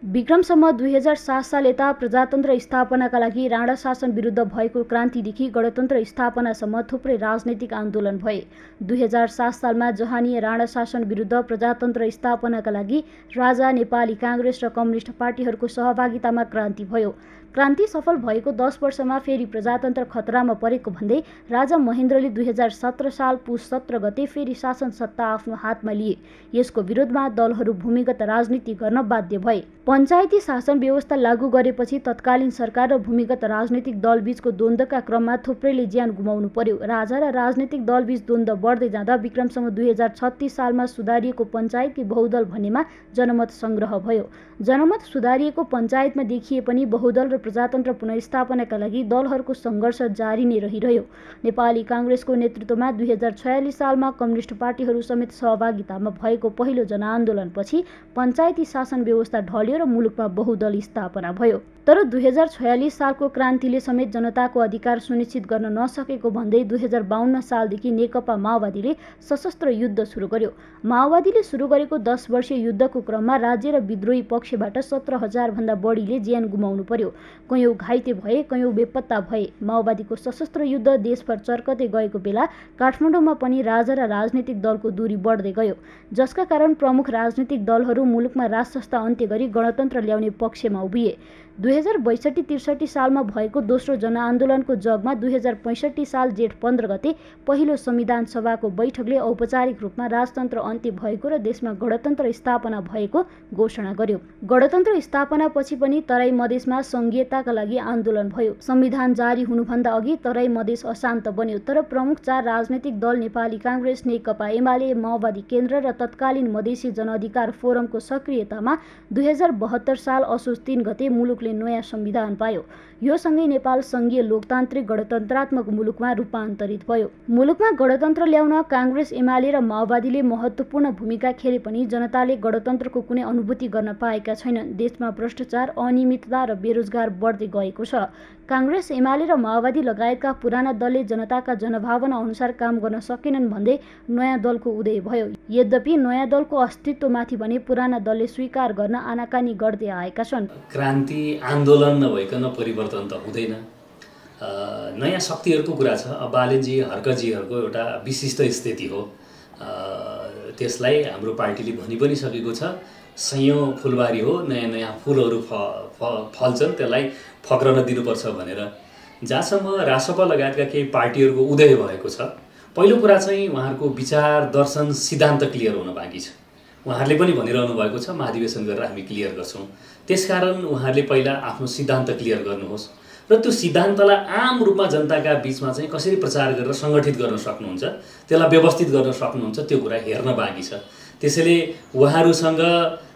विक्रमसम्म 2007 साल यता प्रजातन्त्र स्थापनाका लागि राणा शासन विरुद्ध भएको क्रान्तिदेखि गणतन्त्र स्थापनासम्म थुप्रै राजनैतिक आन्दोलन भए। 2007 सालमा जहानीय राणा शासन विरुद्ध प्रजातन्त्र स्थापनाका लागि राजा, नेपाली काङ्ग्रेस र कम्युनिस्ट पार्टीहरूको सहभागितामा क्रान्ति भयो। क्रान्ति सफल भएको 10 वर्षमा फेरि प्रजातन्त्र खतरामा परेको भन्दै राजा महेन्द्रले 2017 साल पुस 17 गते फेरि शासन सत्ता आफ्नो हातमा लिए। यसको विरोधमा दलहरू भूमिगत राजनीति गर्न बाध्य भए। पञ्चायती शासन व्यवस्था लागू गरेपछि तत्कालीन सरकार र भूमिगत राजनीतिक दलबीचको द्वन्द्वका क्रममा थुप्रैले ज्यान गुमाउनु पर्यो। राजा र राजनीतिक दलबीच द्वन्द्व बढ्दै जाँदा विक्रमसम्म 2036 सालमा सुधारिएको पञ्चायती बहुदल भन्नेमा जनमत संग्रह भयो। जनमत सुधारिएको पञ्चायतमा देखिए पनि बहुदल र प्रजातन्त्र पुनर्स्थापनाका लागि दलहरूको सङ्घर्ष जारी नै रहिरह्यो। नेपाली काङ्ग्रेसको नेतृत्वमा 2046 सालमा कम्युनिस्ट पार्टीहरू समेत सहभागितामा भएको पहिलो जनआन्दोलनपछि पञ्चायती शासन व्यवस्था ढल्यो र मुलुकमा बहुदल स्थापना भयो। तर 2046 सालको क्रान्तिले समेत जनताको अधिकार सुनिश्चित गर्न नसकेको भन्दै 2052 सालदेखि नेकपा माओवादीले सशस्त्र युद्ध सुरु गर्यो। माओवादीले सुरु गरेको 10 वर्षीय युद्धको क्रममा राज्य र विद्रोही पक्षबाट 17,000 भन्दा बढीले ज्यान गुमाउनु पर्यो। कयौं घाइते भए, कयौं बेपत्ता भए। माओवादीको सशस्त्र युद्ध देशभर चर्कदै गएको बेला काठमाडौँमा पनि राजा र राजनीतिक दलको दूरी बढ्दै गयो, जसका कारण प्रमुख राजनीतिक दलहरू मुलुकमा राजसंस्था अन्त्य गरी गणतन्त्र ल्याउने पक्षमा उभिए। 2062-63 सालमा भएको दोस्रो जनआन्दोलनको जगमा 2065 साल जेठ 15 गते पहिलो संविधान सभाको बैठकले औपचारिक रूपमा राजतन्त्र अन्त्य भएको र देशमा गणतन्त्र स्थापना भएको घोषणा गर्यो। गणतन्त्र स्थापनापछि पनि तराई मधेसमा संघीयताका लागि आन्दोलन भयो। संविधान जारी हुनुभन्दा अघि तराई मधेस अशान्त बन्यो, तर प्रमुख 4 राजनैतिक दल नेपाली काङ्ग्रेस, नेकपा एमाले, माओवादी केन्द्र र तत्कालीन मधेसी जनअधिकार फोरमको सक्रियतामा 2072 साल असोज 3 गते मुलुकले नयाँ संविधान पायो। यो सँगै नेपाल संघीय लोकतान्त्रिक गणतन्त्रात्मक मुलुकमा रूपान्तरित भयो। मुलुकमा गणतन्त्र ल्याउन काङ्ग्रेस, एमाले र माओवादीले महत्त्वपूर्ण भूमिका खेले पनि जनताले गणतन्त्रको कुनै अनुभूति गर्न पाएका छैनन्। देशमा भ्रष्टाचार, अनियमितता र बेरोजगार बढ्दै गएको छ। काङ्ग्रेस, एमाले र माओवादी लगायतका पुराना दलले जनताका जनभावना अनुसार काम गर्न सकेनन् भन्दै नयाँ दलको उदय भयो। यद्यपि नयाँ दलको अस्तित्वमाथि भने पुराना दलले स्वीकार गर्न आनाकानी गर्दै आएका छन्। क्रान्ति आन्दोलन नभइकन परिवर्तन त हुँदैन। नयाँ शक्तिहरूको कुरा छ। बालेजी, हर्कजीहरूको एउटा विशिष्ट स्थिति हो। त्यसलाई हाम्रो पार्टीले भनि पनि सकेको छ, सयौं फुलबारी हो, नयाँ नयाँ फुलहरू फल्छन्, त्यसलाई फक्रन दिनुपर्छ भनेर। जहाँसम्म रासपा लगायतका केही पार्टीहरूको उदय भएको छ, पहिलो कुरा चाहिँ उहाँहरूको विचार, दर्शन, सिद्धान्त क्लियर हुन बाँकी छ। उहाँहरूले पनि भनिरहनु भएको छ, महाधिवेशन गरेर हामी क्लियर गर्छौँ। त्यसकारण उहाँहरूले पहिला आफ्नो सिद्धान्त क्लियर गर्नुहोस् र त्यो सिद्धान्तलाई आम रूपमा जनताका बीचमा चाहिँ कसरी प्रचार गरेर सङ्गठित गर्न सक्नुहुन्छ, त्यसलाई व्यवस्थित गर्न सक्नुहुन्छ, त्यो कुरा हेर्न बाँकी छ। त्यसैले उहाँहरूसँग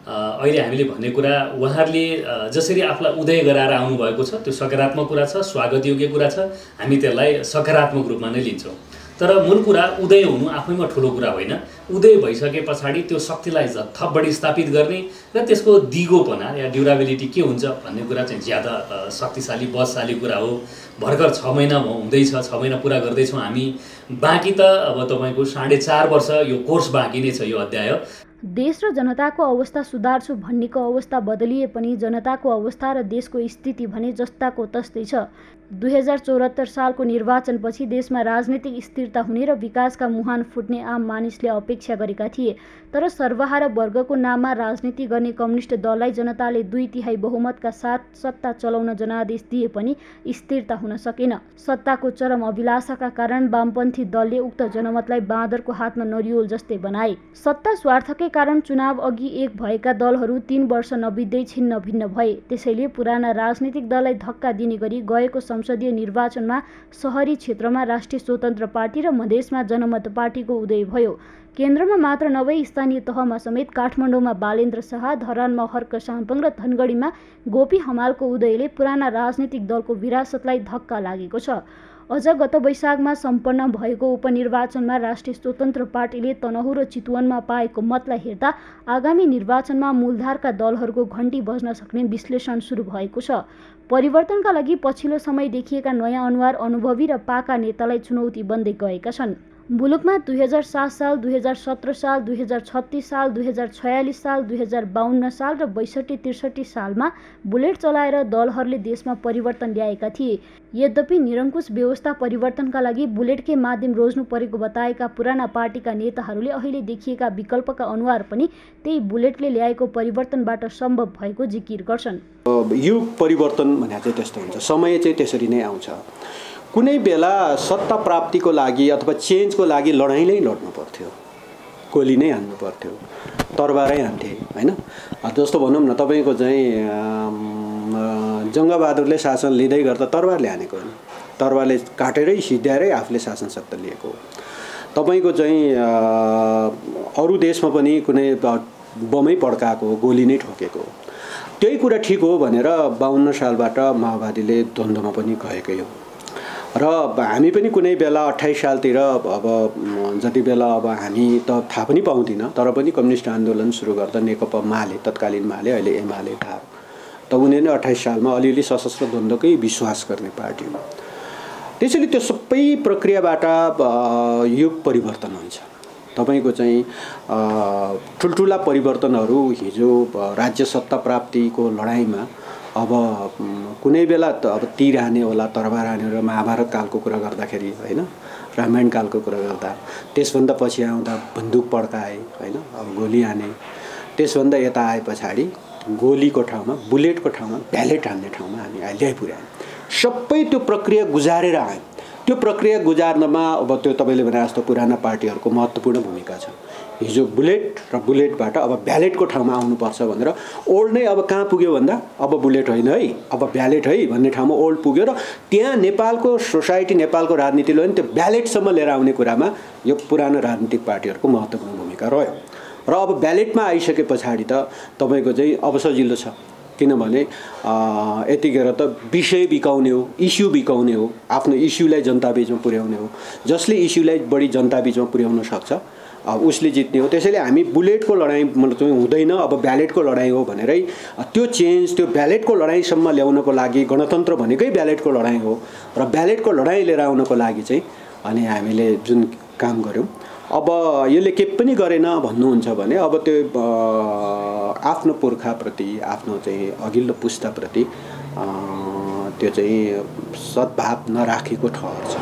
अहिले हामीले भन्ने कुरा, उहाँहरूले जसरी आफूलाई उदय गराएर आउनुभएको छ त्यो सकारात्मक कुरा छ, स्वागतयोग्य कुरा छ। हामी त्यसलाई सकारात्मक रूपमा नै लिन्छौँ। तर मूल कुरा उदय हुनु आफैमा ठुलो कुरा होइन। उदय भइसके पछाडि त्यो शक्तिलाई थप बढी स्थापित गर्ने र त्यसको दिगोपना या ड्युराबिलिटी के हुन्छ भन्ने कुरा चाहिँ ज्यादा शक्तिशाली, बलशाली कुरा हो। भर्खर 6 महिना हुँदैछ, 6 महिना पुरा गर्दैछौँ हामी। बाँकी त अब तपाईँको 4.5 वर्ष यो कोर्स बाँकी नै छ, यो अध्याय। देश र जनताको अवस्था सुधार्छु भन्नेको अवस्था बदलिए पनि जनताको अवस्था र देशको स्थिति भने जस्ताको तस्तै छ। 2074 सालको निर्वाचनपछि देशमा राजनीतिक स्थिरता हुने र विकासका मुहान फुट्ने आम मानिसले अपेक्षा गरेका थिए। तर सर्वहारा वर्गको नाममा राजनीति गर्ने कम्युनिस्ट दललाई जनताले 2/3 बहुमतका साथ सत्ता चलाउन जनादेश दिए पनि स्थिरता हुन सकेन। सत्ताको चरम अभिलाषाका कारण वामपन्थी दलले उक्त जनमतलाई बाँदरको हातमा नरिवल जस्तै बनाए। सत्ता स्वार्थकै कारण चुनाव अघि एक भएका दलहरू 3 वर्ष नबित्दै छिन्न भिन्न भए। त्यसैले पुराना राजनीतिक दललाई धक्का दिने गरी गएको संसदीय निर्वाचनमा सहरी क्षेत्रमा राष्ट्रिय स्वतन्त्र पार्टी र मधेसमा जनमत पार्टीको उदय भयो। केन्द्रमा मात्र नभई स्थानीय तहमा समेत काठमाडौँमा बालेन्द्र शाह, धरानमा हर्क साम्पङ र धनगढीमा गोपी हमालको उदयले पुराना राजनीतिक दलको विरासतलाई धक्का लागेको छ। अझ गत वैशाखमा सम्पन्न भएको उपनिर्वाचनमा राष्ट्रिय स्वतन्त्र पार्टीले तनहुँ र चितवनमा पाएको मतलाई हेर्दा आगामी निर्वाचनमा मूलधारका दलहरूको घण्टी बज्न सक्ने विश्लेषण सुरु भएको छ। परिवर्तनका लागि पछिल्लो समय देखिएका नयाँ अनुहार, अनुभवी र पाका नेतालाई चुनौती बन्दै गएका छन्। मुलुकमा 2007 साल, 2017 साल, 2036 साल, 2046 साल, 2052 साल र 62-63 सालमा बुलेट चलाएर दलहरूले देशमा परिवर्तन ल्याएका थिए। यद्यपि निरङ्कुश व्यवस्था परिवर्तनका लागि बुलेटकै माध्यम रोज्नु परेको बताएका पुराना पार्टीका नेताहरूले अहिले देखिएका विकल्पका अनुहार पनि त्यही बुलेटले ल्याएको परिवर्तनबाट सम्भव भएको जिकिर गर्छन्। यो परिवर्तन भने चाहिँ त्यस्तो हुन्छ, समय चाहिँ त्यसरी नै आउँछ। कुनै बेला सत्ता प्राप्तिको लागि अथवा चेन्जको लागि लडाइँ नै लड्नु पर्थ्यो, गोली नै हान्नु पर्थ्यो, तरबारै हान्थे हैन। जस्तो भनौँ न, तपाईँको चाहिँ जङ्गबहादुरले शासन लिँदै गर्दा तरबारले हानेको होइन, तरबारले काटेरै सिध्याएरै आफूले शासन सत्ता लिएको। तपाईँको चाहिँ अरू देशमा पनि कुनै बमै पड्काएको, गोली नै ठोकेको। त्यही कुरा ठिक हो भनेर 52 सालबाट माओवादीले द्वन्द्वमा पनि गएकै हो। र हामी पनि कुनै बेला 28 सालतिर अब जति बेला अब हामी त थाहा पनि पाउँदिनँ, तर पनि कम्युनिस्ट आन्दोलन सुरु गर्दा नेकपा माले, तत्कालीन माले, अहिले एमाले था, त उनीहरूले 28 सालमा अलिअलि सशस्त्र द्वन्द्वकै विश्वास गर्ने पार्टी हो। त्यसैले त्यो सबै प्रक्रियाबाट युग परिवर्तन हुन्छ। तपाईको चाहिँ ठुल्ठुला परिवर्तनहरू हिजो राज्य सत्ता प्राप्तिको लडाईँमा अब कुनै बेला त अब तीर हाने होला, तरबार हाने र महाभारत कालको कुरा गर्दाखेरि हैन, रामायण कालको कुरा गर्दा, त्यसभन्दा पछि आउँदा बन्दुक पड्काए हैन, अब गोली हाने, त्यसभन्दा यता आए पछाडि गोलीको ठाउँमा, बुलेटको ठाउँमा ब्यालेट हान्ने ठाउँमा हामी अहिले आइपुग्यौं। सबै त्यो प्रक्रिया गुजारेर आए। त्यो प्रक्रिया गुजार्नमा अब त्यो तपाईले भने जस्तो पुराना पार्टीहरूको महत्त्वपूर्ण भूमिका छ। हिजो बुलेट र बुलेटबाट अब ब्यालेटको ठाउँमा आउनुपर्छ भनेर ओल्ड नै अब कहाँ पुग्यो भन्दा अब बुलेट होइन है, अब ब्यालेट है भन्ने ठाउँमा ओल्ड पुग्यो र त्यहाँ नेपालको सोसाइटी, नेपालको राजनीतिले पनि त्यो ब्यालेटसम्म लिएर आउने कुरामा यो पुरानो राजनीतिक पार्टीहरूको महत्त्वपूर्ण भूमिका रह्यो। र अब ब्यालेटमा आइसके पछाडि त तपाईको चाहिँ अब सजिलो छ, किनभने यतिखेर त विषय बिकाउने हो, इस्यु बिकाउने हो, आफ्नो इस्युलाई जनताबीचमा पुर्याउने हो। जसले इस्युलाई बढी जनताबीचमा पुर्याउन सक्छ उसले जित्ने हो। त्यसैले हामी बुलेटको लडाईँ चाहिँ हुँदैन, अब ब्यालेटको लडाईँ हो भनेरै त्यो चेन्ज, त्यो ब्यालेटको लडाईँसम्म ल्याउनको लागि गणतन्त्र भनेकै ब्यालेटको लडाईँ हो र ब्यालेटको लडाईँ लिएर आउनको लागि चाहिँ अनि हामीले जुन काम गर्यौं, अब यसले के पनि गरेन भन्नुहुन्छ भने अब त्यो आफ्नो पुर्खाप्रति, आफ्नो चाहिँ अघिल्लो पुस्ताप्रति त्यो चाहिँ सद्भाव नराखेको ठहर छ।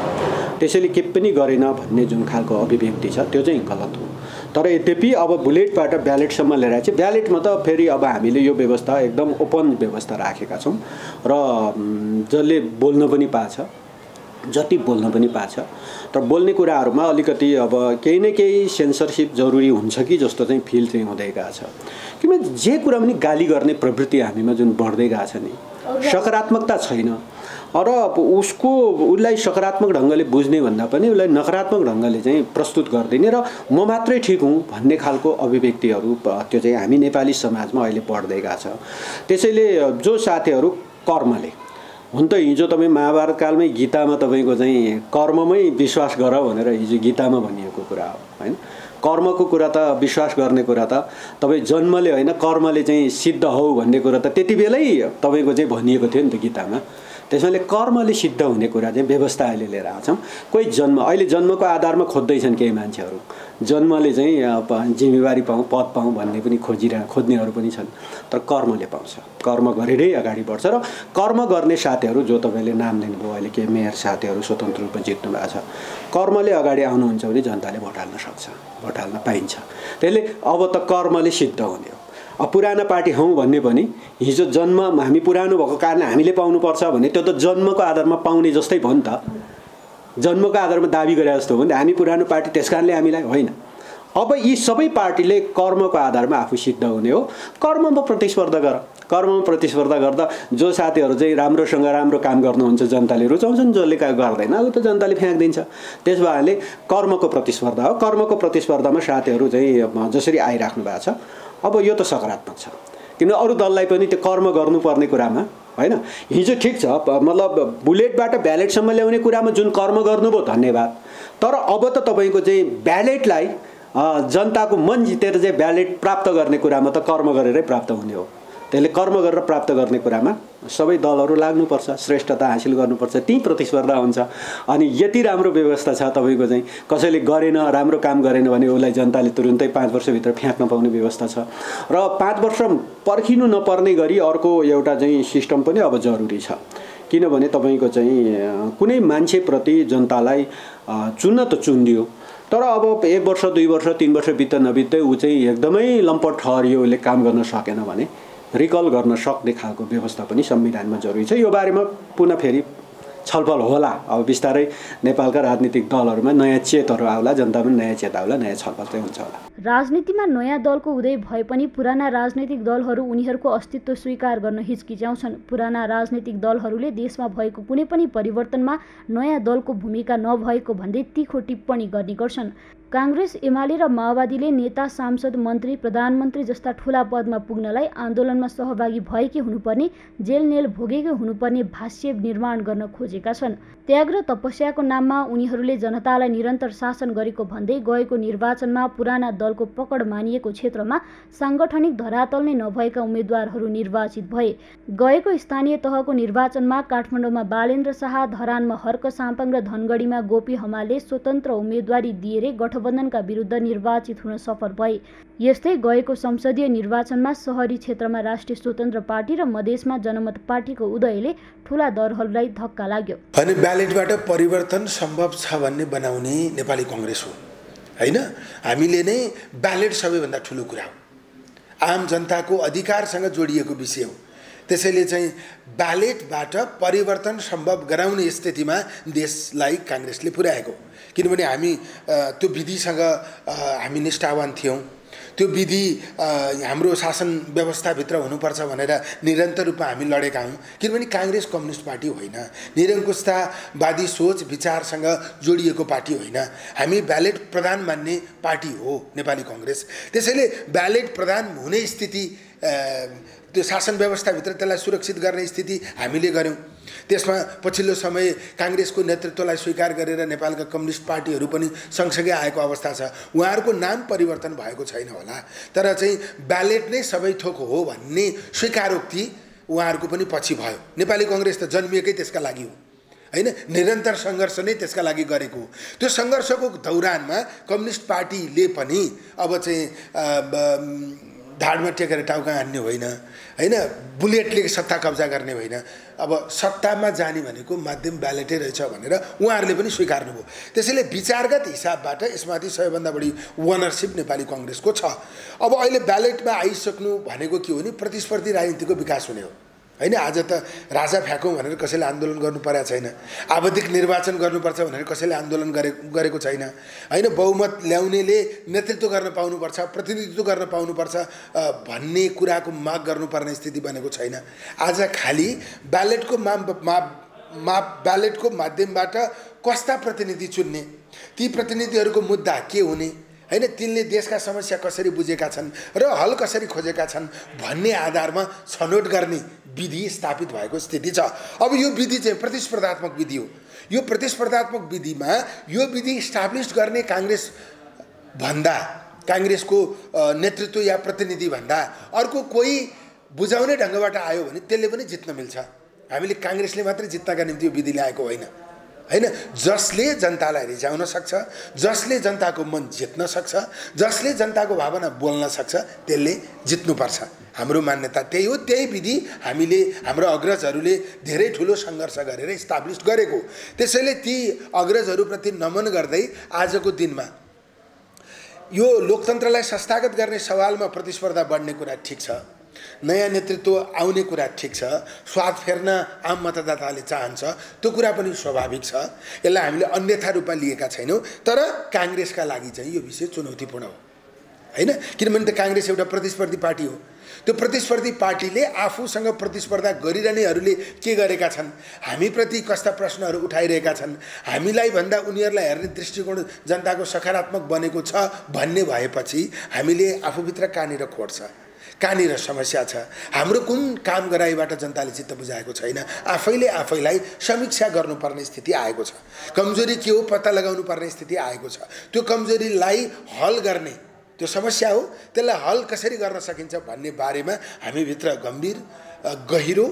त्यसैले के पनि गरेन भन्ने जुन खालको अभिव्यक्ति छ त्यो चाहिँ गलत हो। तर यद्यपि अब बुलेटबाट ब्यालेटसम्म लिएर चाहिँ ब्यालेटमा त फेरि अब हामीले यो व्यवस्था एकदम ओपन व्यवस्था राखेका छौँ र जसले बोल्न पनि पाछ, जति बोल्न पनि पाछ। तर बोल्ने कुराहरूमा अलिकति अब केही न केही सेन्सरसिप जरुरी हुन्छ कि जस्तो चाहिँ फिल चाहिँ हुँदै गएको छ। किनभने जे कुरा पनि गाली गर्ने प्रवृत्ति हामीमा जुन बढ्दै गएको छ नि, सकारात्मकता छैन। र उसलाई सकारात्मक ढङ्गले बुझ्ने भन्दा पनि उसलाई नकारात्मक ढङ्गले चाहिँ प्रस्तुत गर्दिने र म मात्रै ठिक हुँ भन्ने खालको अभिव्यक्तिहरू त्यो चाहिँ हामी नेपाली समाजमा अहिले बढ्दै गएको छ। त्यसैले जो साथीहरू कर्मले, हुन त हिजो तपाईँ महाभारत कालमै गीतामा तपाईँको चाहिँ कर्ममै विश्वास गर भनेर हिजो गीतामा भनिएको कुरा हो हैन। कर्मको कुरा त, विश्वास गर्ने कुरा त तपाईँ जन्मले होइन कर्मले चाहिँ सिद्ध हौ भन्ने कुरा त त्यति बेलै तपाईँको चाहिँ भनिएको थियो नि त गीतामा। त्यसैले कर्मले सिद्ध हुने कुरा चाहिँ व्यवस्था अहिले लिएर आछौँ। कोही जन्म, अहिले जन्मको आधारमा खोज्दैछन् केही मान्छेहरू, जन्मले चाहिँ जिम्मेवारी पाऊँ, पद पाऊँ भन्ने पनि खोज्नेहरू पनि छन्। तर कर्मले पाउँछ, कर्म गरेरै अगाडि बढ्छ। र कर्म गर्ने साथीहरू जो तपाईँले नाम लिनुभयो, अहिले के मेयर साथीहरू स्वतन्त्र रूपमा जित्नु भएको छ, कर्मले अगाडि आउनुहुन्छ भने जनताले भोट हाल्न सक्छ, भोट हाल्न पाइन्छ। त्यसले अब त कर्मले सिद्ध हुने हो। अब पुरानो पार्टी हौँ भन्ने पनि हिजो जन्म हामी पुरानो भएको कारणले हामीले पाउनुपर्छ भने त्यो त जन्मको आधारमा पाउने जस्तै भयो नि त। जन्मको आधारमा दाबी गरे जस्तो हो नि, हामी पुरानो पार्टी त्यस कारणले हामीलाई होइन। अब यी सबै पार्टीले कर्मको आधारमा आफू सिद्ध हुने हो। कर्ममा प्रतिस्पर्धा गर, कर्ममा प्रतिस्पर्धा गर्दा जो साथीहरू चाहिँ राम्रोसँग राम्रो काम गर्नुहुन्छ जनताले रुचाउँछन्, जसले गर्दैन उ त जनताले फ्याँक्दिन्छ। त्यस भएले कर्मको प्रतिस्पर्धा हो। कर्मको प्रतिस्पर्धामा साथीहरू चाहिँ जसरी आइराख्नु भएको छ, अब यो त सकारात्मक छ। किन अरू दललाई पनि त्यो कर्म गर्नुपर्ने कुरामा हैन, हिजो ठिक छ मतलब बुलेटबाट ब्यालेटसम्म ल्याउने कुरामा जुन कर्म गर्नुभयो धन्यवाद। तर अब त तपाईको चाहिँ ब्यालेटलाई जनताको मन जितेर चाहिँ ब्यालेट प्राप्त गर्ने कुरामा त कर्म गरेरै प्राप्त हुने हो। त्यसले कर्म गरेर प्राप्त गर्ने कुरामा सबै दलहरू लाग्नुपर्छ, श्रेष्ठता हासिल गर्नुपर्छ, त्यही प्रतिस्पर्धा हुन्छ। अनि यति राम्रो व्यवस्था छ तपाईँको चाहिँ कसैले गरेन, राम्रो काम गरेन भने उसलाई जनताले तुरुन्तै 5 वर्षभित्र फ्याँक्न पाउने व्यवस्था छ र 5 वर्ष पर्खिनु नपर्ने गरी अर्को एउटा चाहिँ सिस्टम पनि अब जरुरी छ। किनभने तपाईँको चाहिँ कुनै मान्छेप्रति जनतालाई चुन्न त चुनिदियो, तर अब 1 वर्ष 2 वर्ष 3 वर्ष बित्दा नबित्दै ऊ चाहिँ एकदमै लम्पट ठहरियो, उसले काम गर्न सकेन भने रिकल गर्न सक्ने खालको व्यवस्था पनि संविधानमा जरुरी छ। यो बारेमा पुनः फेरि छलफल होला। अब बिस्तारै नेपालका राजनीतिक दलहरूमा नयाँ चेतहरू आउला, जनतामा नयाँ चेत आउला, नयाँ छलफल चाहिँ हुन्छ होला। राजनीतिमा नयाँ दलको उदय भए पनि पुराना राजनीतिक दलहरू उनीहरूको अस्तित्व स्वीकार गर्न हिचकिचाउँछन्। पुराना राजनीतिक दलहरूले देशमा भएको कुनै पनि परिवर्तनमा नयाँ दलको भूमिका नभएको भन्दै तीखो टिप्पणी गर्ने गर्छन्। काङ्ग्रेस, एमाले र माओवादीले नेता, सांसद, मन्त्री, प्रधानमन्त्री जस्ता ठूला पदमा पुग्नलाई आन्दोलनमा सहभागी भएकै हुनुपर्ने, जेलनेल भोगेकै हुनुपर्ने भाष्य निर्माण गर्न खोजेका छन्। त्याग र तपस्याको नाममा उनीहरूले जनतालाई निरन्तर शासन गरेको भन्दै गएको निर्वाचनमा पुराना दलको पकड मानिएको क्षेत्रमा साङ्गठनिक धरातल नै नभएका उम्मेद्वारहरू निर्वाचित भए। गएको स्थानीय तहको निर्वाचनमा काठमाडौँमा बालेन्द्र शाह, धरानमा हर्क साम्पाङ र धनगढीमा गोपी हमालले स्वतन्त्र उम्मेद्वारी दिएरै गठबन्धनका विरुद्ध निर्वाचित हुन सफल भए। यस्तै गएको संसदीय निर्वाचनमा सहरी क्षेत्रमा राष्ट्रिय स्वतन्त्र पार्टी र मधेसमा जनमत पार्टीको उदयले ठूला दलहरूलाई धक्का लाग्यो। अनि ब्यालेटबाट परिवर्तन सम्भव छ भन्ने बनाउने नेपाली कांग्रेस हो हैन। हामीले नै ब्यालेट सबैभन्दा ठुलो कुरा हो, आम जनताको अधिकारसँग जोडिएको विषय हो। त्यसैले चाहिँ ब्यालेटबाट परिवर्तन सम्भव गराउने स्थितिमा देशलाई कांग्रेसले पुर्याएको। किनभने हामी त्यो विधिसँग हामी निष्ठावान थियौं। त्यो विधि हाम्रो शासन व्यवस्थाभित्र हुनुपर्छ भनेर निरन्तर रूपमा हामी लडेका हौं। किनभने कांग्रेस कम्युनिस्ट पार्टी होइन, निरङ्कुशतावादी सोच विचारसँग जोडिएको पार्टी होइन। हामी ब्यालेट प्रधान मान्ने पार्टी हो नेपाली कांग्रेस। त्यसैले ब्यालेट प्रधान हुने स्थिति, त्यो शासन व्यवस्थाभित्र त्यसलाई सुरक्षित गर्ने स्थिति हामीले गर्यौं। त्यसमा पछिल्लो समय कांग्रेसको नेतृत्वलाई स्वीकार गरेर नेपालका कम्युनिस्ट पार्टीहरू पनि सँगसँगै आएको अवस्था छ। उहाँहरूको नाम परिवर्तन भएको छैन होला, तर चाहिँ ब्यालेट नै सबै थोक हो भन्ने स्वीकारोक्ति उहाँहरूको पनि पछि भयो। नेपाली कांग्रेस त जन्मिएकै त्यसका लागि हो हैन, निरन्तर सङ्घर्ष नै त्यसका लागि गरेको हो। त्यो सङ्घर्षको दौरानमा कम्युनिस्ट पार्टीले पनि अब चाहिँ धाडमा टेकेर टाउका हान्ने होइन हैन, बुलेटले सत्ता कब्जा गर्ने होइन। अब सत्तामा जाने भनेको माध्यम ब्यालेटै रहेछ भनेर उहाँहरूले पनि स्वीकार्नुभयो। त्यसैले विचारगत हिसाबबाट यसमाथि सबैभन्दा बढी ओनरसिप नेपाली कांग्रेसको छ। अब अहिले ब्यालेटमा आइसक्नु भनेको के हो भने प्रतिस्पर्धी राजनीतिको विकास हुने हो हैन। आज त राजा फ्याँकौँ भनेर कसैले आन्दोलन गर्नु परेको छैन, आवधिक निर्वाचन गर्नुपर्छ भनेर कसैले आन्दोलन गरेको छैन हैन। बहुमत ल्याउनेले नेतृत्व गर्न पाउनुपर्छ, प्रतिनिधित्व गर्न पाउनुपर्छ भन्ने कुराको माग गर्नुपर्ने स्थिति बनेको छैन। आज खाली ब्यालेटको ब्यालेटको माध्यमबाट कस्ता प्रतिनिधि चुन्ने, ती प्रतिनिधिहरूको मुद्दा के हुने हैन, तिनले देशका समस्या कसरी बुझेका छन् र हल कसरी खोजेका छन् भन्ने आधारमा छनौट गर्ने विधि स्थापित भएको स्थिति छ। अब यो विधि चाहिँ प्रतिस्पर्धात्मक विधि हो। यो प्रतिस्पर्धात्मक विधिमा यो विधि इस्टाब्लिश गर्ने कांग्रेस भन्दा, कांग्रेसको नेतृत्व या प्रतिनिधि भन्दा अर्को कोही बुझाउने ढङ्गबाट आयो भने त्यसले पनि जित्न मिल्छ। हामीले कांग्रेसले मात्रै जित्नका निम्ति यो विधि ल्याएको होइन हैन। जसले जनतालाई रिझाउन सक्छ, जसले जनताको मन जित्न सक्छ, जसले जनताको भावना बोल्न सक्छ, त्यसले जित्नुपर्छ। हाम्रो मान्यता त्यही हो। त्यही विधि हामीले, हाम्रो अग्रजहरूले धेरै ठुलो सङ्घर्ष गरेर इस्टाब्लिस गरेको। त्यसैले ती अग्रजहरूप्रति नमन गर्दै आजको दिनमा यो लोकतन्त्रलाई संस्थागत गर्ने सवालमा प्रतिस्पर्धा बढ्ने कुरा ठिक छ, नयाँ नेतृत्व आउने कुरा ठिक छ, स्वाद फेर्न आम मतदाताले चाहन्छ, त्यो कुरा पनि स्वाभाविक छ। यसलाई हामीले अन्यथा रूपमा लिएका छैनौँ। तर कांग्रेसका लागि चाहिँ यो विषय चुनौतीपूर्ण हो हैन। किनभने त कांग्रेस एउटा प्रतिस्पर्धी पार्टी हो। त्यो प्रतिस्पर्धी पार्टीले आफूसँग प्रतिस्पर्धा गरिरहनेहरूले के गरेका छन्, हामीप्रति कस्ता प्रश्नहरू उठाइरहेका छन्, हामीलाई भन्दा उनीहरूलाई हेर्ने दृष्टिकोण जनताको सकारात्मक बनेको छ भन्ने भएपछि हामीले आफूभित्र कहाँनिर खोट छ, कहाँनिर समस्या छ, हाम्रो कुन काम गराइबाट जनताले चित्त बुझाएको छैन, आफैले आफैलाई समीक्षा गर्नुपर्ने स्थिति आएको छ। कमजोरी के हो पत्ता लगाउनु पर्ने स्थिति आएको छ। त्यो कमजोरीलाई हल गर्ने, त्यो समस्या हो, त्यसलाई हल कसरी गर्न सकिन्छ भन्ने बारेमा हामीभित्र गम्भीर गहिरो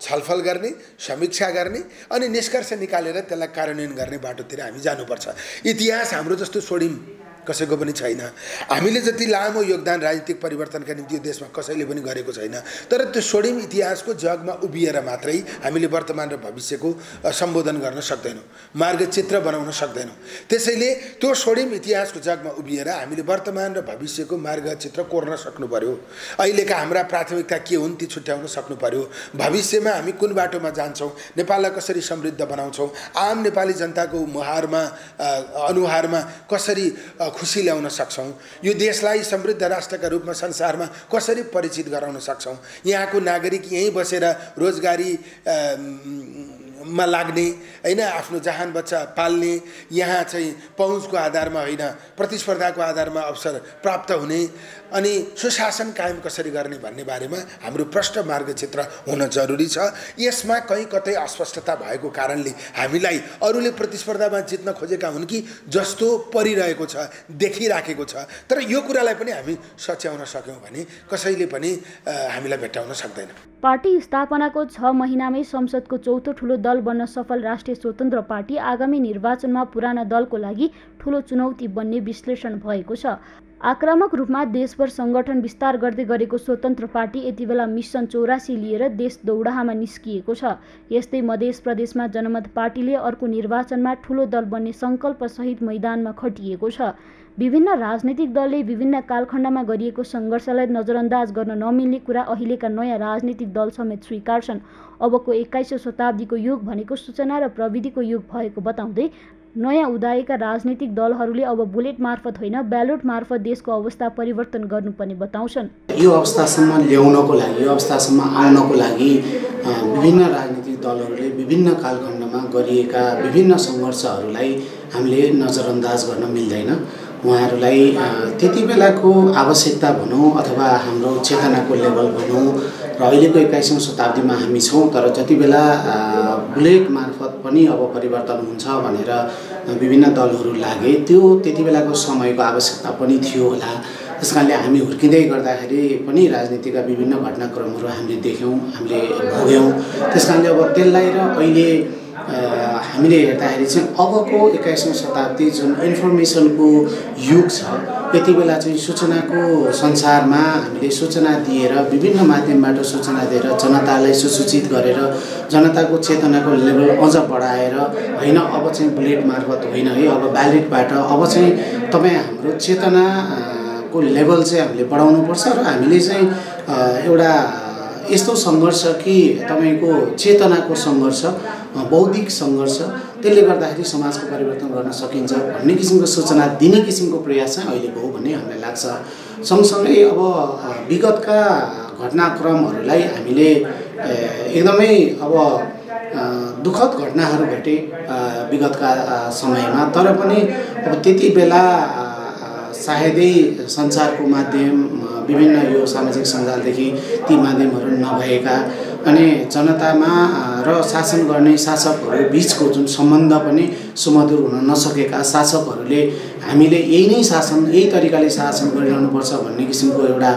छलफल गर्ने, समीक्षा गर्ने अनि निष्कर्ष निकालेर त्यसलाई कार्यान्वयन गर्ने बाटोतिर हामी जानुपर्छ। इतिहास हाम्रो जस्तो छोडिम कसैको पनि छैन। हामीले जति लामो योगदान राजनीतिक परिवर्तनका निम्ति यो देशमा कसैले पनि गरेको छैन। तर त्यो छोडिम इतिहासको जगमा उभिएर मात्रै हामीले वर्तमान र भविष्यको सम्बोधन गर्न सक्दैनौँ, मार्गचित्र बनाउन सक्दैनौँ। त्यसैले त्यो छोडिम इतिहासको जगमा उभिएर हामीले वर्तमान र भविष्यको मार्गचित्र कोर्न सक्नु पर्यो। अहिलेका हाम्रा प्राथमिकता के हुन् ती छुट्याउन सक्नु पर्यो। भविष्यमा हामी कुन बाटोमा जान्छौँ, नेपाललाई कसरी समृद्ध बनाउँछौँ, आम नेपाली जनताको अनुहारमा कसरी खुसी ल्याउन सक्छौँ, यो देशलाई समृद्ध राष्ट्रका रूपमा संसारमा कसरी परिचित गराउन सक्छौँ, यहाँको नागरिक यहीँ बसेर रोजगारी मा लाग्ने हैन, आफ्नो जहान बच्चा पाल्ने, यहाँ चाहिँ पहुँचको आधारमा होइन प्रतिस्पर्धाको आधारमा अवसर प्राप्त हुने अनि सुशासन कायम कसरी गर्ने भन्ने बारेमा हाम्रो प्रष्ट मार्गचित्र हुन जरुरी छ। यसमा कहीँ कतै अस्पष्टता भएको कारणले हामीलाई अरूले प्रतिस्पर्धामा जित्न खोजेका हुन् कि जस्तो परिरहेको छ, देखिराखेको छ। तर यो कुरालाई पनि हामी सच्याउन सक्यौँ भने कसैले पनि हामीलाई भेट्टाउन सक्दैन। पार्टी स्थापनाको 6 महिनामै संसदको चौथो ठूलो दल बन्न सफल राष्ट्रिय स्वतन्त्र पार्टी आगामी निर्वाचनमा पुराना दलको लागि ठूलो चुनौती बन्ने विश्लेषण भएको छ। आक्रामक रूपमा देशभर संगठन विस्तार गर्दै गरेको स्वतन्त्र पार्टी यतिबेला मिसन 84 लिएर देश दौडाहामा निस्किएको छ। यस्तै मध्य प्रदेशमा जनमत पार्टीले अर्को निर्वाचनमा ठूलो दल बन्ने सङ्कल्पसहित मैदानमा खटिएको छ। विभिन्न राजनीतिक दलले विभिन्न कालखण्डमा गरिएको सङ्घर्षलाई नजरअन्दाज गर्न नमिल्ने कुरा अहिलेका नयाँ राजनीतिक दल समेत स्वीकार्छन्। अबको 21औं शताब्दीको युग भनेको सूचना र प्रविधिको युग भएको बताउँदै नयाँ उदाएका राजनीतिक दलहरूले अब बुलेट मार्फत होइन ब्यालोट मार्फत देशको अवस्था परिवर्तन गर्नुपर्ने बताउँछन्। यो अवस्थासम्म ल्याउनको लागि, यो अवस्थासम्म आउनको लागि विभिन्न राजनीतिक दलहरूले विभिन्न कालखण्डमा गरिएका विभिन्न सङ्घर्षहरूलाई हामीले नजरअन्दाज गर्न मिल्दैन। उहाँहरूलाई त्यति बेलाको आवश्यकता भनौँ अथवा हाम्रो चेतनाको लेभल भनौँ र अहिलेको 21औं शताब्दीमा हामी छौँ, तर जति बेला बुलेट मार्फत पनि अब परिवर्तन हुन्छ भनेर विभिन्न दलहरू लागे त्यो त्यति बेलाको समयको आवश्यकता पनि थियो होला। त्यस कारणले हामी हुर्किँदै गर्दाखेरि पनि राजनीतिका विभिन्न घटनाक्रमहरू हामीले देख्यौँ, हामीले भोग्यौँ। त्यस कारणले अब त्यसलाई र अहिले हामीले हेर्दाखेरि चाहिँ अबको 21औं शताब्दी जुन इन्फर्मेसनको युग छ, यति बेला चाहिँ सूचनाको संसारमा हामीले सूचना दिएर विभिन्न माध्यमबाट सूचना दिएर जनतालाई सुसूचित गरेर जनताको चेतनाको लेभल अझ बढाएर होइन अब चाहिँ बुलेट मार्फत होइन है, अब ब्यालेटबाट अब चाहिँ तपाईँ हाम्रो चेतनाको लेभल चाहिँ हामीले बढाउनुपर्छ र हामीले चाहिँ एउटा यस्तो सङ्घर्ष कि तपाईँको चेतनाको सङ्घर्ष, बौद्धिक सङ्घर्ष, त्यसले गर्दाखेरि समाजको परिवर्तन गर्न सकिन्छ भन्ने किसिमको सूचना दिने किसिमको प्रयास चाहिँ अहिलेको हो भन्ने हामीलाई लाग्छ। सँगसँगै अब विगतका घटनाक्रमहरूलाई हामीले एकदमै अब दुःखद घटनाहरू घटे विगतका समयमा, तर पनि अब त्यति बेला सायदै सञ्चारको माध्यम विभिन्न यो सामाजिक सञ्जालदेखि ती माध्यमहरू नभएका अनि जनतामा र शासन गर्ने शासकहरू बिचको जुन सम्बन्ध पनि सुमधुर हुन नसकेका शासकहरूले हामीले यही नै शासन, यही तरिकाले शासन गरिरहनुपर्छ भन्ने किसिमको एउटा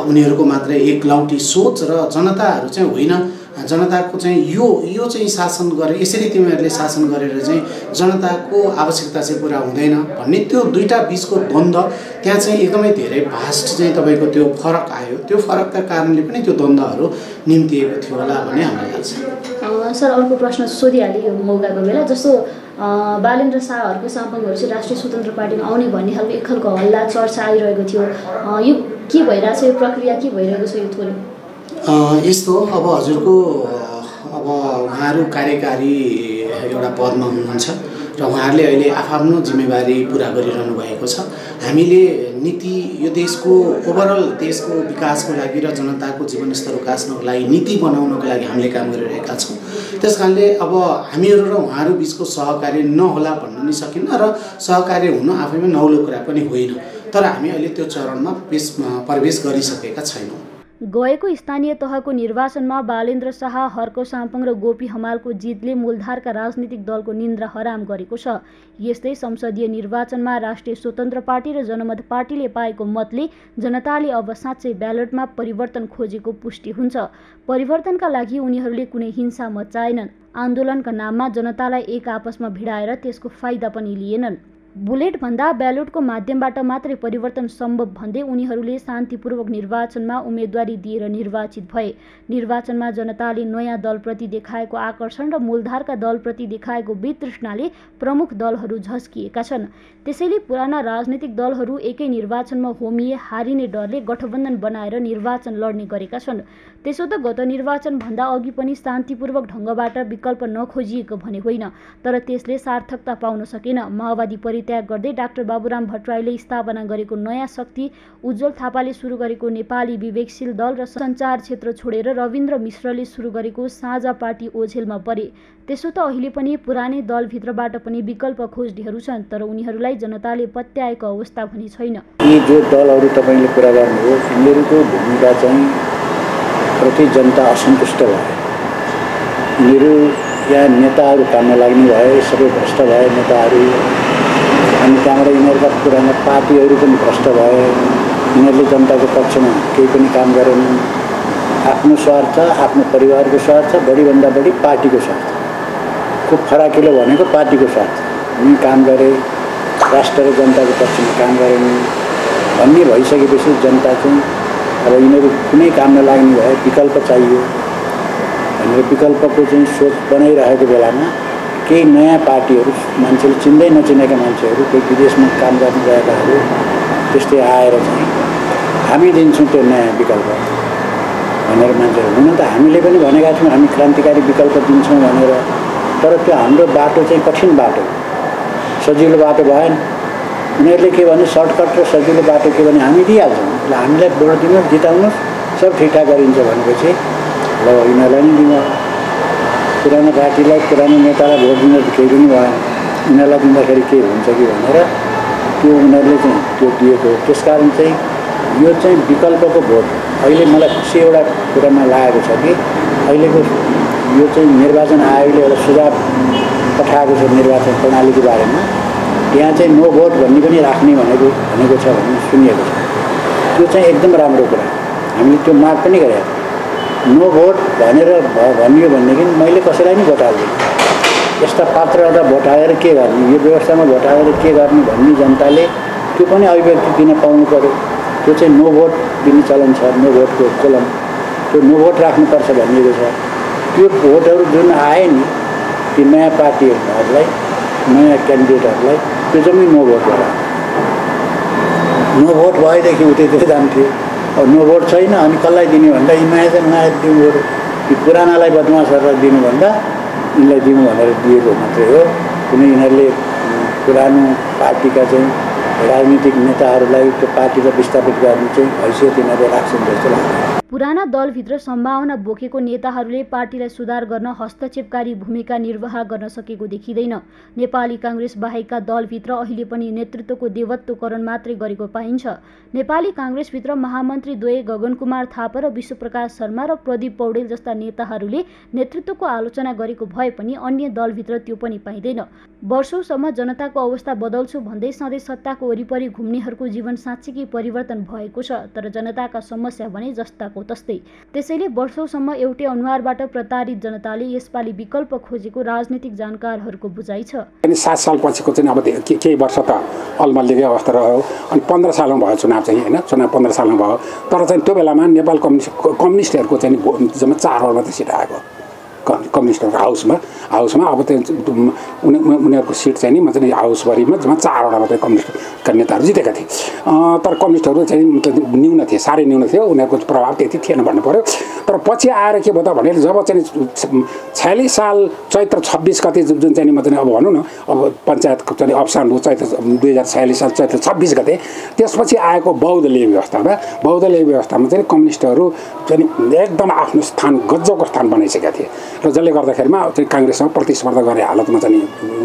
उनीहरूको मात्रै एकलौटी सोच र जनताहरू चाहिँ होइन, जनताको चाहिँ यो चाहिँ शासन गरे यसरी तिमीहरूले शासन गरेर चाहिँ जनताको आवश्यकता चाहिँ पुरा हुँदैन भन्ने त्यो दुईटा बिचको द्वन्द्व त्यहाँ चाहिँ एकदमै धेरै भास्ट चाहिँ तपाईँको त्यो फरक आयो। त्यो फरकका कारणले पनि त्यो द्वन्द्वहरू निम्तिएको थियो होला भन्ने हामीलाई लाग्छ। सर अर्को प्रश्न सोधिहालेँ यो मौकाको बेला, जस्तो बालेन्द्र शाहहरूको साम्पाङहरू चाहिँ राष्ट्रिय स्वतन्त्र पार्टीमा आउने भन्ने खालको एक खालको हल्ला चर्चा आइरहेको थियो, यो के भइरहेछ, यो प्रक्रिया के भइरहेको छ यो थोरै? यस्तो अब हजुरको अब उहाँहरू कार्यकारी एउटा पदमा हुनुहुन्छ र उहाँहरूले अहिले आफ्नो जिम्मेवारी पुरा गरिरहनु भएको छ। हामीले नीति यो देशको ओभरअल देशको विकासको लागि र जनताको जीवनस्तर उकास्नको लागि नीति बनाउनको लागि हामीले काम गरिरहेका छौँ। त्यस कारणले अब हामीहरू र उहाँहरू बिचको सहकार्य नहोला भन्न नि सकिन्न र सहकार्य हुनु आफैमा नौलो कुरा पनि होइन, तर हामी अहिले त्यो चरणमा प्रवेश गरिसकेका छैनौँ। गएको स्थानीय तहको निर्वाचनमा बालेन्द्र शाह, हर्क साम्पाङ र गोपी हमालको जितले मूलधारका राजनीतिक दलको निन्द्रा हराम गरेको छ। यस्तै संसदीय निर्वाचनमा राष्ट्रिय स्वतन्त्र पार्टी र जनमत पार्टीले पाएको मतले जनताले अब साँच्चै ब्यालेटमा परिवर्तन खोजेको पुष्टि हुन्छ। परिवर्तनका लागि उनीहरूले कुनै हिंसा मचाएनन्। आन्दोलनका नाममा जनतालाई एक आपसमा भिडाएर त्यसको फाइदा पनि लिएनन्। बुलेटभन्दा ब्यालेटको माध्यमबाट मात्रै परिवर्तन सम्भव भन्दै उनीहरूले शान्तिपूर्वक निर्वाचनमा उम्मेदवारी दिएर निर्वाचित भए। निर्वाचनमा जनताले नयाँ दलप्रति देखाएको आकर्षण र मूलधारका दलप्रति देखाएको वितृष्णाले प्रमुख दलहरू झस्किएका छन्। त्यसैले पुराना राजनीतिक दलहरू एकै निर्वाचनमा होमिए हारिने डरले गठबन्धन बनाएर निर्वाचन लड्ने गरेका छन्। त्यसो त गत निर्वाचनभन्दा अघि पनि शान्तिपूर्वक ढङ्गबाट विकल्प नखोजिएको भने होइन, तर त्यसले सार्थकता पाउन सकेन। माओवादी परित्याग गर्दै डाक्टर बाबुराम भट्टराईले स्थापना गरेको नयाँ शक्ति, उज्जवल थापाले सुरु गरेको नेपाली विवेकशील दल र सञ्चार क्षेत्र छोडेर रविन्द्र मिश्रले सुरु गरेको साझा पार्टी ओझेलमा परे। त्यसो त अहिले पनि पुरानै दलभित्रबाट पनि विकल्प खोज्नेहरू छन्, तर उनीहरूलाई जनताले पत्याएको अवस्था पनि छैन। यी जो दलहरू तपाईँले कुरा गर्नुभयो, यिनीहरूको भूमिका चाहिँ प्रति जनता असन्तुष्ट भए। यिनीहरू या नेताहरू काम नलाग्ने भए, सबै भ्रष्ट भए नेताहरू, अनि त्यहाँबाट यिनीहरूका पुराना पार्टीहरू पनि भ्रष्ट भए। यिनीहरूले जनताको पक्षमा केही पनि काम गरेनन्। आफ्नो स्वार्थ, आफ्नो परिवारको स्वार्थ, बढीभन्दा बढी पार्टीको स्वार्थ। खुब फराकिलो भनेको पार्टीको स्वार्थ नि काम गरे, राष्ट्र र जनताको पक्षमा काम गरेन भन्ने भइसकेपछि जनता चाहिँ अब यिनीहरू कुनै काम नलाग्ने भए विकल्प चाहियो भनेर विकल्पको चाहिँ सोच बनाइरहेको बेलामा केही नयाँ पार्टीहरू, मान्छेले चिन्दै नचिनेका मान्छेहरू, कोही विदेशमा काम गर्न गएकाहरू त्यस्तै आएर चाहिँ हामी दिन्छौँ त्यो नयाँ विकल्प भनेर मान्छेहरू। हुन त हामीले पनि भनेका थियौँ हामी क्रान्तिकारी विकल्प दिन्छौँ भनेर, तर त्यो हाम्रो बाटो चाहिँ कठिन बाटो, सजिलो बाटो भएन। उनीहरूले के भने सर्टकट र सजिलो बाटो के भने हामी दिइहाल्छौँ, ल हामीलाई भोट दिनुहोस्, जिताउनुहोस्, सब ठिकठाक गरिन्छ भनेपछि ल यिनीहरूलाई नि दिनु। पुरानो पार्टीलाई, पुरानो नेतालाई भोट दिनु केही पनि भएन, यिनीहरूलाई दिँदाखेरि के हुन्छ कि भनेर त्यो उनीहरूले चाहिँ त्यो दिएको। त्यसकारण चाहिँ यो चाहिँ विकल्पको भोट। अहिले मलाई खुसी एउटा कुरामा लागेको छ कि अहिलेको यो चाहिँ निर्वाचन आयोगले एउटा सुझाव पठाएको छ निर्वाचन प्रणालीको बारेमा। यहाँ चाहिँ नो भोट भन्ने पनि राख्ने भनेको छ भन्ने सुनिएको छ। त्यो चाहिँ एकदम राम्रो कुरा, हामीले त्यो माग पनि गरेका थियौँ। नो भोट भनेर भनियो भनेदेखि मैले कसैलाई नि भोट हाल्दिनँ। यस्ता पात्रहरूलाई भोट हालेर के गर्ने, यो व्यवस्थामा भोट हालेर के गर्ने भन्ने जनताले त्यो पनि अभिव्यक्ति दिन पाउनु पऱ्यो। त्यो चाहिँ नो भोट दिने चलन छ, नो भोटको कोलम, त्यो नो भोट राख्नुपर्छ भनिएको छ। त्यो भोटहरू जुन आए नि ती नयाँ पार्टीहरूलाई, नयाँ क्यान्डिडेटहरूलाई, त्यो जम्मै नो भोट भयो। नो भोट भएदेखि उतैतिर जान्थ्यो। अब नो भोट छैन अनि कसलाई दिने भन्दा यी नयाँ दिनु पऱ्यो। ती पुरानालाई बदमासहरूलाई दिनुभन्दा यिनलाई दिनु भनेर दिएको मात्रै हो। कुनै यिनीहरूले पुरानो पार्टीका चाहिँ राजनीतिक नेताहरूलाई त्यो पार्टीलाई विस्थापित गर्ने चाहिँ हैसियत यिनीहरूले राख्छन् जस्तो लाग्छ। पुराना दलभित्र सम्भावना बोकेको नेताहरूले पार्टीलाई सुधार गर्न हस्तक्षेपकारी भूमिका निर्वाह गर्न सकेको देखिँदैन। नेपाली काङ्ग्रेस बाहेकका दलभित्र अहिले पनि नेतृत्वको देवत्वकरण मात्रै गरेको पाइन्छ। नेपाली काङ्ग्रेसभित्र महामन्त्री द्वय गगनकुमार थापा र विश्वप्रकाश शर्मा र प्रदीप पौडेल जस्ता नेताहरूले नेतृत्वको आलोचना गरेको भए पनि अन्य दलभित्र त्यो पनि पाइँदैन। वर्षौंसम्म जनताको अवस्था बदल्छु भन्दै सधैँ सत्ताको वरिपरि घुम्नेहरूको जीवन साँच्चीकै परिवर्तन भएको छ, तर जनताका समस्या भने जस्ताको तस्तै। त्यसैले वर्षौंसम्म एउटै अनुहारबाट प्रतारित जनताले यसपालि विकल्प खोजेको राजनीतिक जानकारहरूको बुझाइ छ। 7 सालपछिको चाहिँ अब केही वर्ष त अलमल्लिकै अवस्था रह्यो, अनि 15 सालमा भयो चुनाव चाहिँ होइन, चुनाव 15 सालमा भयो। तर चाहिँ त्यो बेलामा नेपाल कम्युनिस्टहरूको चाहिँ जम्मा 4 वटा मात्रै सिट आएको कम्युनिस्टहरूको हाउसमा। अब त्यो उनीहरूको सिट चाहिँ नि मतलब हाउसभरिमा जम्मा 4 वटा मात्रै कम्युनिस्टका नेताहरू जितेका थिए। तर कम्युनिस्टहरू चाहिँ न्यून थिए, साह्रै न्यून थियो, उनीहरूको प्रभाव त्यति थिएन भन्नु पऱ्यो। तर पछि आएर के भयो त भने जब चाहिँ 46 साल चैत्र 26 गते जुन चाहिँ मतलब अब भनौँ न अब पञ्चायतको चाहिँ अवसान भयो चैत्र 2046 साल चैत्र 26 गते, त्यसपछि आएको बहुदलीय व्यवस्थामा चाहिँ कम्युनिस्टहरू चाहिँ एकदम आफ्नो स्थान गजबको स्थान बनाइसकेका थिए र जसले गर्दाखेरिमा चाहिँ काङ्ग्रेससँग प्रतिस्पर्धा गर्ने हालतमा चाहिँ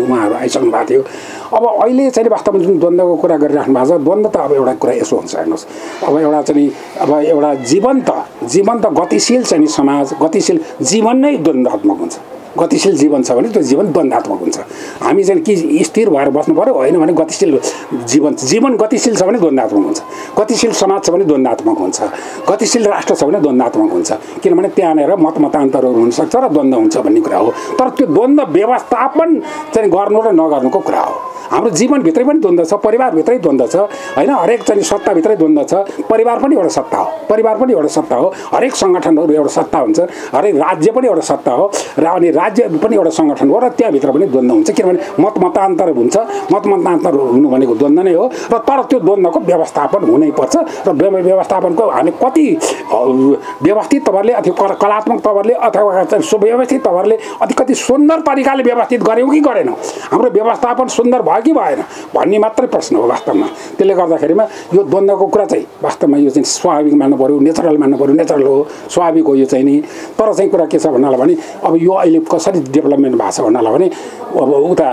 उहाँहरू आइसक्नु भएको थियो। अब अहिले चाहिँ वास्तवमा जुन द्वन्द्वको कुरा गरिराख्नु भएको छ, द्वन्द्व त अब एउटा कुरा यसो हुन्छ हेर्नुहोस्, अब एउटा चाहिँ अब एउटा जीवन्त गतिशील चाहिँ नि समाज, गतिशील जीवन नै द्वन्द्वात्मक हुन्छ। गतिशील जीवन छ भने त्यो जीवन द्वन्द्वात्मक हुन्छ। हामी चाहिँ कि स्थिर भएर बस्नु पऱ्यो, होइन भने गतिशील जीवन गतिशील छ भने द्वन्द्वात्मक हुन्छ, गतिशील समाज छ भने द्वन्द्वात्मक हुन्छ, गतिशील राष्ट्र छ भने द्वन्द्वात्मक हुन्छ। किनभने त्यहाँनिर मतमतान्तरहरू हुनसक्छ र द्वन्द्व हुन्छ भन्ने कुरा हो। तर त्यो द्वन्द्व व्यवस्थापन चाहिँ गर्नु र नगर्नुको कुरा हो। हाम्रो जीवनभित्रै पनि द्वन्द्व छ, परिवारभित्रै द्वन्द्व छ, होइन, हरेक चाहिँ सत्ताभित्रै द्वन्द्व छ। परिवार पनि एउटा सत्ता हो, परिवार पनि एउटा सत्ता हो, हरेक सङ्गठनहरू एउटा सत्ता हुन्छ, हरेक राज्य पनि एउटा सत्ता हो, र अनि राज्य पनि एउटा सङ्गठन हो, र त्यहाँभित्र पनि द्वन्द्व हुन्छ। किनभने मतमतान्तर हुन्छ, मतमतान्तर हुनु भनेको द्वन्द्व नै हो। र तर त्यो द्वन्द्वको व्यवस्थापन हुनैपर्छ, र व्यवस्थापनको हामी कति व्यवस्थित तवरले अथवा कलात्मक तवरले अथवा सुव्यवस्थित तवरले कति सुन्दर तरिकाले व्यवस्थित गऱ्यौँ कि गरेनौँ, हाम्रो व्यवस्थापन सुन्दर भयो कि भएन भन्ने मात्रै प्रश्न हो वास्तवमा। त्यसले गर्दाखेरिमा यो द्वन्द्वको कुरा चाहिँ वास्तवमा यो चाहिँ स्वाभाविक मान्नु पऱ्यो, नेचरल मान्नु पऱ्यो, नेचरल हो, स्वाभाविक हो यो चाहिँ नि। तर चाहिँ कुरा के छ भन्नाला भने अब यो अहिले कसरी डेभलपमेन्ट भएको छ भन्नाला भने अब उता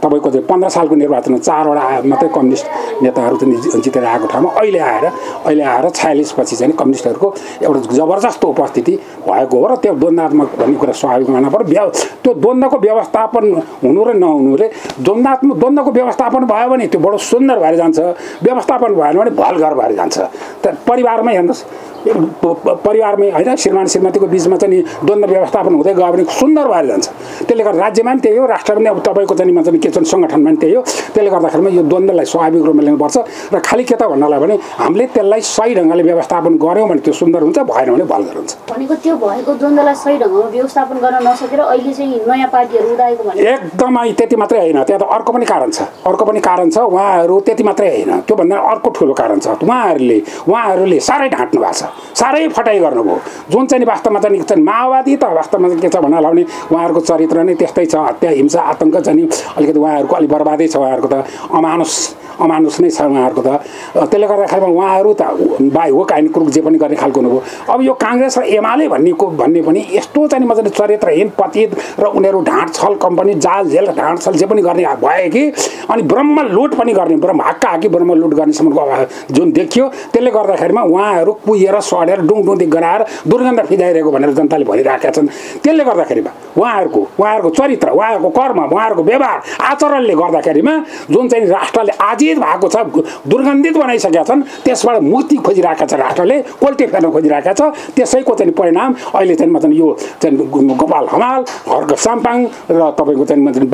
तपाईँको चाहिँ 15 सालको निर्वाचनमा 4 वटा मात्रै कम्युनिस्ट नेताहरू चाहिँ जितेर आएको ठाउँमा अहिले आएर 46 पछि चाहिँ कम्युनिस्टहरूको एउटा जबरजस्त उपस्थिति भएको हो। र त्यो द्वन्द्वात्मक भन्ने कुरा स्वाभाविक मान्नु पऱ्यो। त्यो द्वन्द्वको व्यवस्थापन हुनु र नहुनुले द्वन्द्वको व्यवस्थापन भयो भने त्यो बडो सुन्दर भएर जान्छ, व्यवस्थापन भएन भने भलघर भएर जान्छ। परिवारमै हेर्नुहोस्, परिवारमै होइन, श्रीमान श्रीमतीको बिचमा चाहिँ द्वन्द्व व्यवस्थापन हुँदै गयो भने सुन्दर भएर जान्छ। त्यसले गर्दा राज्यमा पनि त्यही हो, राष्ट्रमा पनि अब तपाईँको चाहिँ चाहिँ के चाहिँ सङ्गठनमा पनि त्यही हो। त्यसले गर्दाखेरिमा यो द्वन्द्वलाई स्वाभाविक रूपमा ल्याउनुपर्छ। र खालि के त भन्नलाई भने हामीले त्यसलाई सही ढङ्गले व्यवस्थापन गऱ्यौँ भने त्यो सुन्दर हुन्छ, भएन भने भलघर हुन्छ। भनेको त्यो भएको द्वन्द्वलाई सही ढङ्गमा व्यवस्थापन गर्न नसकेर अहिले चाहिँ नयाँ पार्टीहरू उदाएको भने एकदमै त्यति मात्रै होइन, त्यहाँ त अर्को पनि कारण छ, उहाँहरू त्यति मात्रै होइन, त्योभन्दा अर्को ठुलो कारण छ। उहाँहरूले साह्रै ढाँट्नु भएको छ, साह्रै फटाइ गर्नुभयो। जुन चाहिँ वास्तवमा चाहिँ माओवादी त वास्तवमा के छ भन्नाला भने उहाँहरूको चरित्र नै त्यस्तै छ, हत्या हिंसा आतङ्क चाहिँ अलिकति उहाँहरूको अलिक बर्बादै छ, उहाँहरूको त अमानुष नै छ उहाँहरूको त। त्यसले गर्दाखेरि उहाँहरू त बाई हो काइन क्रुक जे पनि गर्ने खालको हुनुभयो। अब यो काङ्ग्रेस र एमाले भन्ने पनि यस्तो चाहिँ मजाले चरित्रहीन पतित र उनीहरू ढाँट छल कम्पनी जाल झेल ढाँट छल जे पनि गर्ने भयो कि अनि ब्रह्म लुट पनि गर्ने, हाक्का हाकी ब्रह्म लुट गर्नेसम्मको जुन देखियो। त्यसले गर्दाखेरिमा उहाँहरू कुहिएर सडेर डुङडुङदी गराएर दुर्गन्ध फिजाइरहेको भनेर जनताले भनिराखेका छन्। त्यसले गर्दाखेरिमा उहाँहरूको चरित्र, उहाँहरूको कर्म, उहाँहरूको व्यवहार आचरणले गर्दाखेरिमा जुन चाहिँ राष्ट्रले आजित भएको छ, दुर्गन्धित बनाइसकेका छन्, त्यसबाट मुक्ति खोजिरहेका छ राष्ट्रले, कोल्टे फेर्न खोजिरहेका छ। त्यसैको चाहिँ परिणाम अहिले चाहिँ मतलब यो चाहिँ गोपाल हमाल, हर्क साम्पाङ र तपाईँको चाहिँ मतलब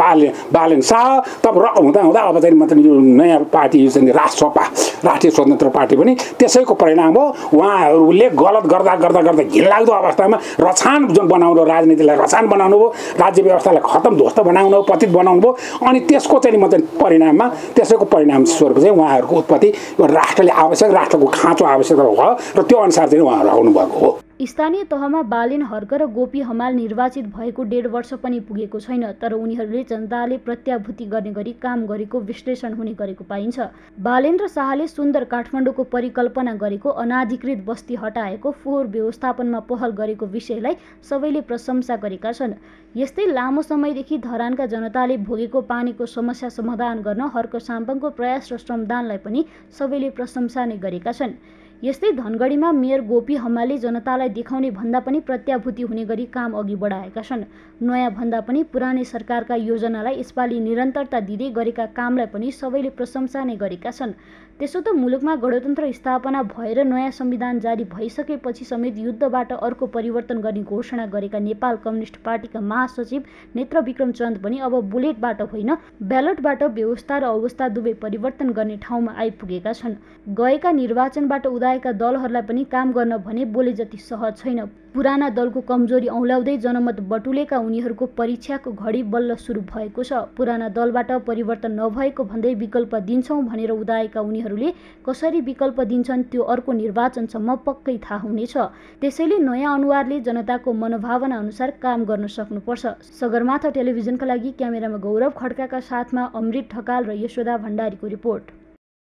बालेन शाह तब हुँदा अब चाहिँ मतलब यो नयाँ पार्टी यो चाहिँ राष्ट्रसपा, राष्ट्रिय स्वतन्त्र पार्टी पनि त्यसैको परिणाम हो। उहाँहरूले गलत गर्दा घिनलाग्दो अवस्थामा रछान जुन बनाउनु, राजनीतिलाई रछान बनाउनु भयो, राज्य व्यवस्थालाई खतम ध्वस्त बनाउनु भयो, पतित बनाउनु भयो। अनि त्यसको चाहिँ मतलब परिणाममा त्यसैको परिणाम स्वरूप चाहिँ उहाँहरूको उत्पत्ति राष्ट्रले आवश्यक, राष्ट्रको खाँचो आवश्यक भयो र त्यो अनुसार चाहिँ उहाँहरू आउनुभएको हो। स्थानीय तहमा बालेन हर्क र गोपी हमाल निर्वाचित भएको 1.5 वर्ष पनि पुगेको छैन, तर उनीहरूले जनताले प्रत्याभूति गर्ने गरी काम गरेको विश्लेषण हुने गरेको पाइन्छ। बालेन र शाहले सुन्दर काठमाडौँको परिकल्पना गरेको अनाधिकृत बस्ती हटाएको, फोहोर व्यवस्थापनमा पहल गरेको विषयलाई सबैले प्रशंसा गरेका छन्। यस्तै लामो समयदेखि धरानका जनताले भोगेको पानीको समस्या समाधान गर्न हर्क साम्पाङको प्रयास र श्रमदानलाई पनि सबैले प्रशंसा नै गरेका छन्। यस्तै धनगढीमा मेयर गोपी हमालले जनतालाई देखाउने भन्दा पनि प्रत्याभूति हुने गरी काम अघि बढाएका छन्। नयाँ भन्दा पनि पुरानै सरकारका योजनालाई यसपालि निरन्तरता दिँदै गरेका कामलाई पनि सबैले प्रशंसा नै गरेका छन्। त्यसो त मुलुकमा गणतन्त्र स्थापना भएर नयाँ संविधान जारी भइसकेपछि समेत युद्धबाट अर्को परिवर्तन गर्ने घोषणा गरेका नेपाल कम्युनिस्ट पार्टीका महासचिव नेत्रविक्रम चन्द पनि अब बुलेटबाट होइन ब्यालटबाट व्यवस्था र अवस्था दुवै परिवर्तन गर्ने ठाउँमा आइपुगेका छन्। गएका निर्वाचनबाट उदाएका दलहरूलाई पनि काम गर्न भने बोले जति सहज छैन। पुराना दलको कमजोरी औँल्याउँदै जनमत बटुलेका उनीहरूको परीक्षाको घडी बल्ल सुरु भएको छ। पुराना दलबाट परिवर्तन नभएको भन्दै विकल्प दिन्छौँ भनेर उदाएका उनीहरूले कसरी विकल्प दिन्छन् त्यो अर्को निर्वाचनसम्म पक्कै थाहा हुनेछ। त्यसैले नयाँ अनुहारले जनताको मनोभावना अनुसार काम गर्न सक्नुपर्छ। सगरमाथा टेलिभिजनका लागि क्यामेरामा गौरव खड्काका साथमा अमृत ढकाल र यशोदा भण्डारीको रिपोर्ट।